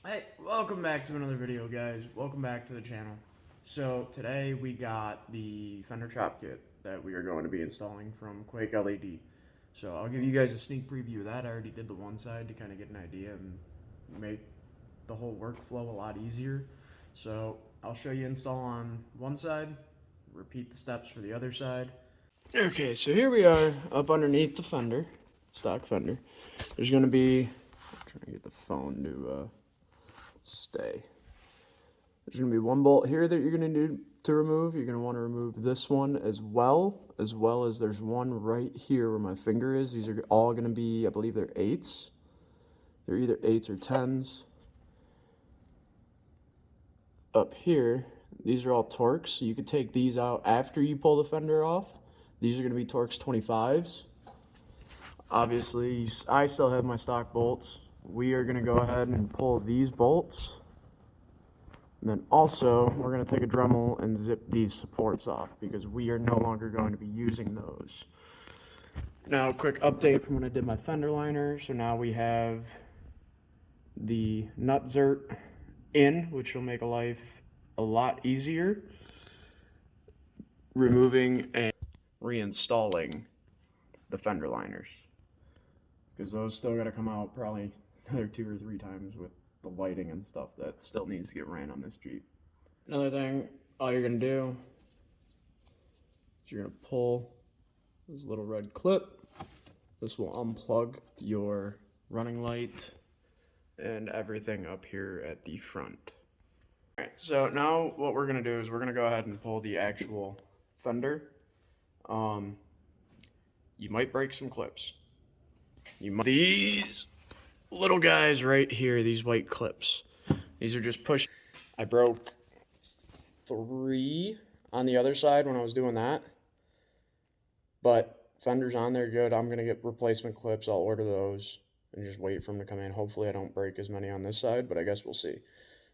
Hey, welcome back to another video, guys. Welcome back to the channel. So today we got the fender chop kit that we are going to be installing from Quake LED. So I'll give you guys a sneak preview of that. I already did the one side to kind of get an idea and make the whole workflow a lot easier. So I'll show you install on one side, repeat the steps for the other side. Okay, so here we are up underneath the fender, stock fender. There's going to be, I'm trying to get the phone to stay. There's going to be one bolt here that you're going to need to remove. You're going to want to remove this one as well as there's one right here where my finger is. These are all going to be, I believe they're 8s. They're either 8s or 10s. Up here, these are all Torx. So you could take these out after you pull the fender off. These are going to be Torx 25s. Obviously, I still have my stock bolts. We are going to go ahead and pull these bolts. And then also, we're going to take a Dremel and zip these supports off because we are no longer going to be using those. Now, quick update from when I did my fender liner. So now we have the nut zert in, which will make life a lot easier. Removing and reinstalling the fender liners, because those still got to come out probably another 2 or 3 times with the lighting and stuff that still needs to get ran on this Jeep. Another thing, all you're going to do is you're going to pull this little red clip. This will unplug your running light and everything up here at the front. Alright, so now what we're going to do is we're going to go ahead and pull the actual fender. You might break some clips. These little guys right here, these white clips. These are just push. I broke 3 on the other side when I was doing that. But fender's on there good. I'm going to get replacement clips. I'll order those and just wait for them to come in. Hopefully I don't break as many on this side, but I guess we'll see.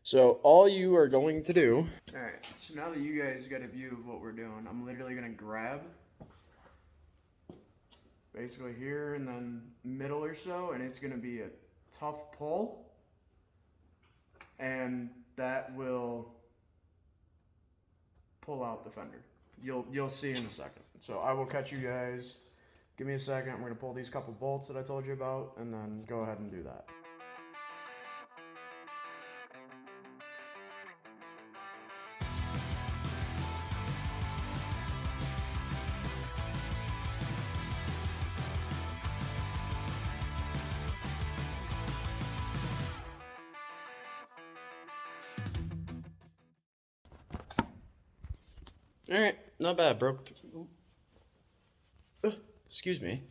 So all you are going to do. Alright, so now that you guys got a view of what we're doing, I'm literally going to grab basically here and then middle or so, and it's going to be a tough pull, and that will pull out the fender. You'll see in a second. So I will catch you guys. Give me a second. I'm going to pull these couple bolts that I told you about, and then go ahead and do that. Alright, not bad, broke. Excuse me.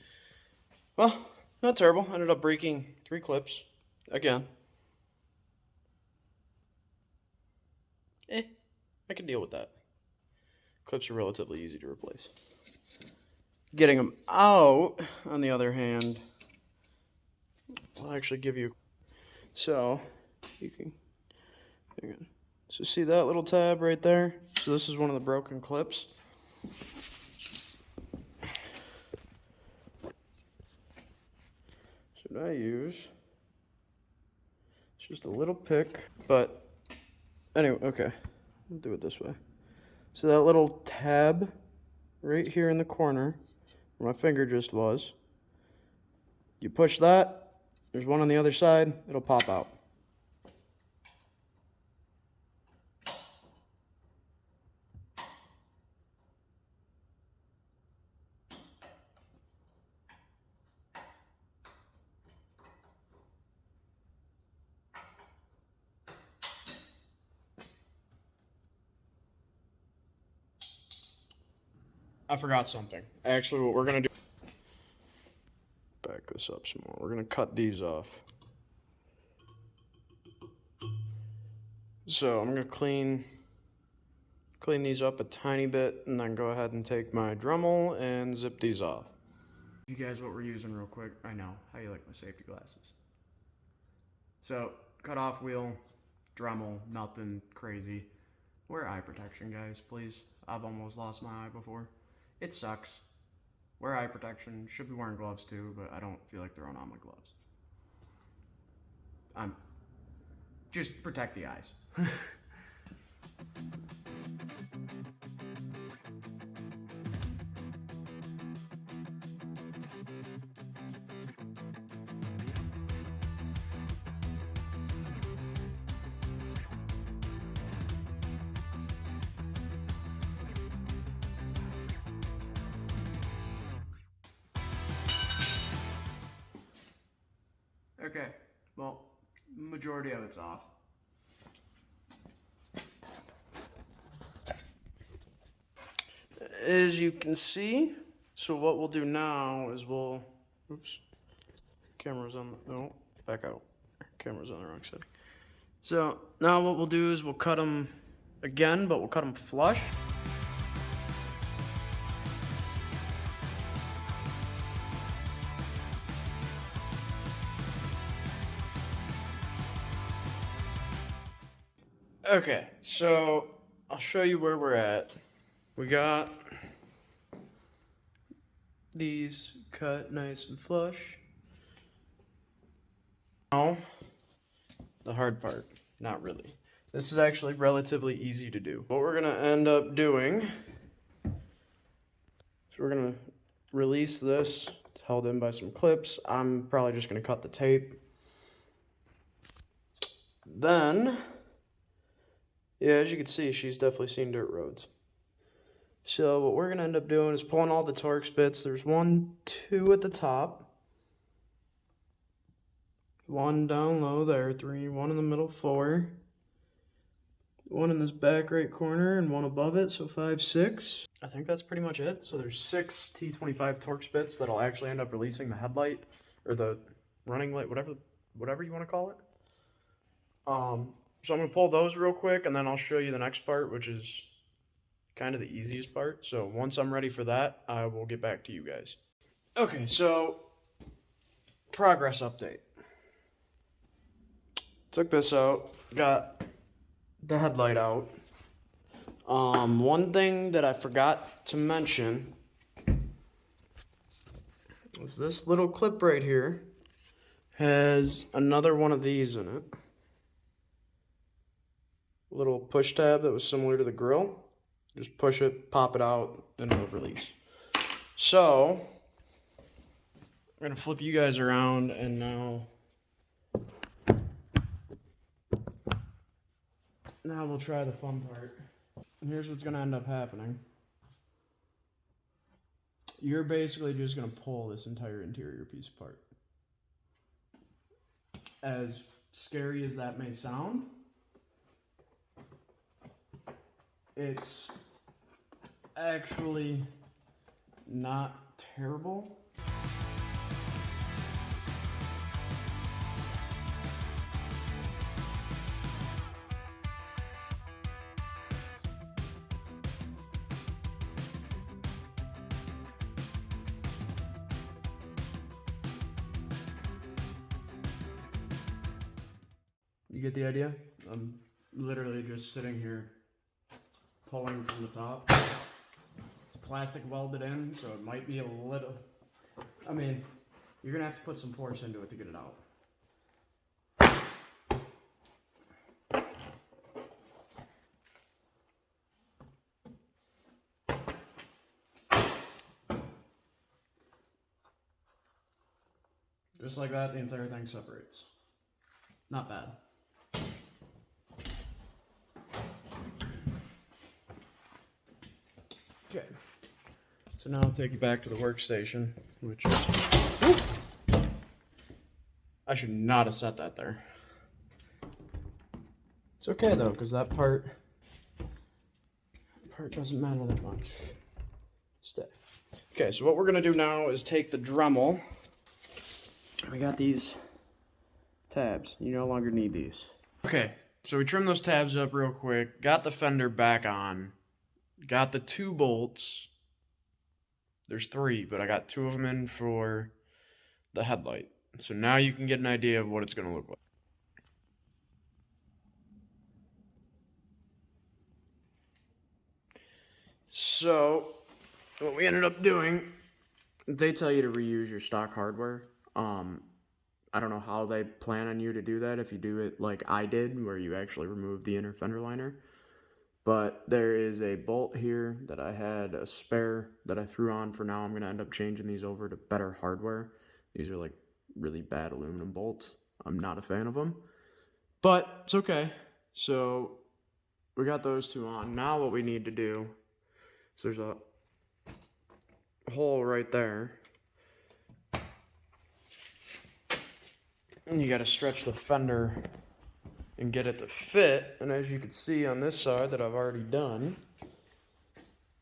Well, not terrible. Ended up breaking 3 clips. Again. I can deal with that. Clips are relatively easy to replace. Getting them out, on the other hand, I'll actually give you. So, you can. So see that little tab right there? So this is one of the broken clips. So what I use, it's just a little pick, but anyway, okay, we'll do it this way. So that little tab right here in the corner, where my finger just was, you push that, there's one on the other side, it'll pop out. I forgot something. Actually, what we're going to do, back this up some more. We're going to cut these off. So I'm going to clean these up a tiny bit and then go ahead and take my Dremel and zip these off. You guys, what we're using real quick. I know how you like my safety glasses. So cut off wheel, Dremel, nothing crazy. Wear eye protection, guys, please. I've almost lost my eye before. It sucks. Wear eye protection. Should be wearing gloves too, but I don't feel like throwing on my gloves. just protect the eyes. Okay, well, majority of it's off. As you can see, so what we'll do now is oops, camera's on, no, back out. Camera's on the wrong side. So now what we'll do is we'll cut them again, but we'll cut them flush. Okay, so I'll show you where we're at. We got these cut nice and flush. Now, the hard part, not really. This is actually relatively easy to do. What we're gonna end up doing is we're gonna release this. It's held in by some clips. I'm probably just gonna cut the tape. Then, yeah, as you can see, she's definitely seen dirt roads. So what we're gonna end up doing is pulling all the Torx bits. There's 1, 2 at the top. 1 down low there, 3, 1 in the middle, 4. 1 in this back right corner and 1 above it, so 5, 6. I think that's pretty much it. So there's 6 T25 Torx bits that'll actually end up releasing the headlight, or the running light, whatever you wanna call it. So I'm gonna pull those real quick and then I'll show you the next part, which is kind of the easiest part. So once I'm ready for that, I will get back to you guys. Okay, so progress update. Took this out, got the headlight out. One thing that I forgot to mention is this little clip right here has another one of these in it. Little push tab that was similar to the grill. Just push it, pop it out, and it'll release. So, I'm gonna flip you guys around and now we'll try the fun part. And here's what's gonna end up happening. You're basically just gonna pull this entire interior piece apart. As scary as that may sound, it's actually not terrible. You get the idea? I'm literally just sitting here pulling from the top. It's plastic welded in, so it might be a little, I mean, you're gonna have to put some force into it to get it out. Just like that, the entire thing separates. Not bad. Okay, so now I'll take you back to the workstation, which is... Whoop! I should not have set that there. It's okay though, because that part doesn't matter that much. Stay. Okay, so what we're gonna do now is take the Dremel. We got these tabs. You no longer need these. Okay, so we trimmed those tabs up real quick, got the fender back on. Got the 2 bolts. There's 3, but I got 2 of them in for the headlight. So now you can get an idea of what it's going to look like. So what we ended up doing, they tell you to reuse your stock hardware. I don't know how they plan on you to do that if you do it like I did, where you actually remove the inner fender liner. But there is a bolt here that I had a spare that I threw on. For now, I'm going to end up changing these over to better hardware. These are like really bad aluminum bolts. I'm not a fan of them, but it's okay. So we got those two on. Now what we need to do, so there's a hole right there. And you got to stretch the fender and get it to fit. And as you can see on this side that I've already done,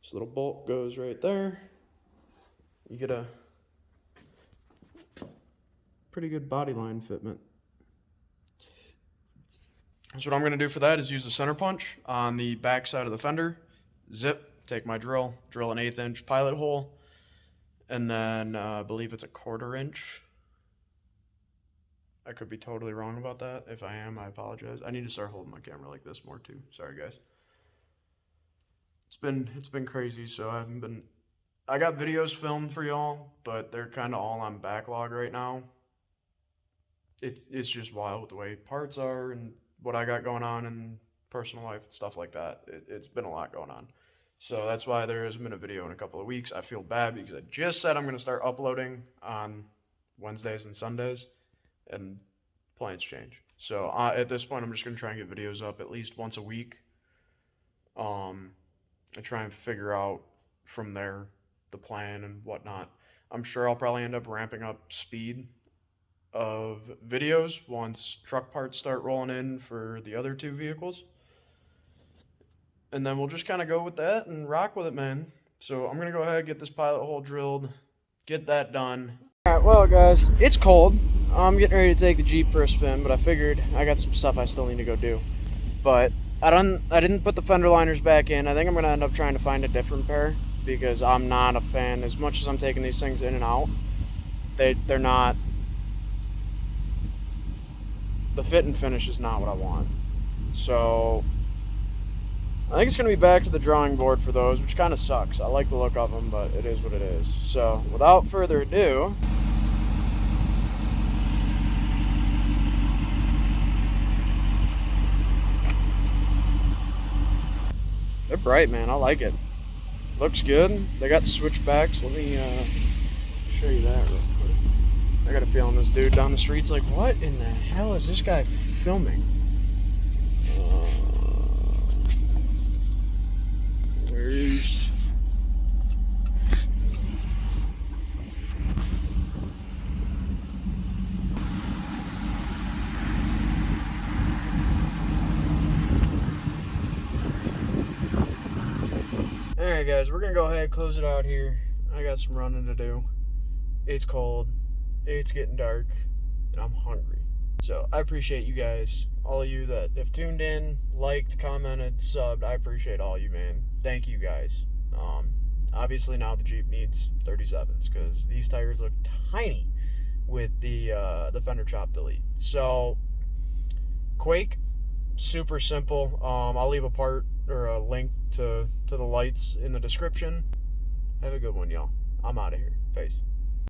this little bolt goes right there. You get a pretty good body line fitment. So what I'm going to do for that is use the center punch on the back side of the fender, zip, take my drill an 1/8 inch pilot hole, and then I believe it's a 1/4 inch. I could be totally wrong about that. If I am, I apologize. I need to start holding my camera like this more too. Sorry guys. It's been crazy, so I got videos filmed for y'all, but they're kind of all on backlog right now. It's just wild with the way parts are and what I got going on in personal life and stuff like that. It's been a lot going on. So that's why there hasn't been a video in a couple of weeks. I feel bad because I just said I'm going to start uploading on Wednesdays and Sundays, and plans change. So at this point, I'm just going to try and get videos up at least once a week. And try and figure out from there the plan and whatnot. I'm sure I'll probably end up ramping up speed of videos once truck parts start rolling in for the other two vehicles. And then we'll just kind of go with that and rock with it, man. So I'm going to go ahead and get this pilot hole drilled, get that done. All right, well, guys, it's cold. I'm getting ready to take the Jeep for a spin, but I figured I got some stuff I still need to go do. But I didn't put the fender liners back in. I think I'm going to end up trying to find a different pair because I'm not a fan. As much as I'm taking these things in and out, they're not, the fit and finish is not what I want. So I think it's going to be back to the drawing board for those, which kind of sucks. I like the look of them, but it is what it is. So without further ado, they're bright, man. I like it. Looks good. They got switchbacks. Let me show you that real quick. I got a feeling this dude down the street's like, what in the hell is this guy filming? Where's... Alright guys, we're gonna go ahead and close it out here. I got some running to do. It's cold, it's getting dark, and I'm hungry. So I appreciate you guys, all of you that have tuned in, liked, commented, subbed. I appreciate all you, man. Thank you guys. Obviously now the Jeep needs 37s because these tires look tiny with the fender chop delete. So Quake, super simple. I'll leave a part or a link to the lights in the description. Have a good one, y'all. I'm out of here. Peace.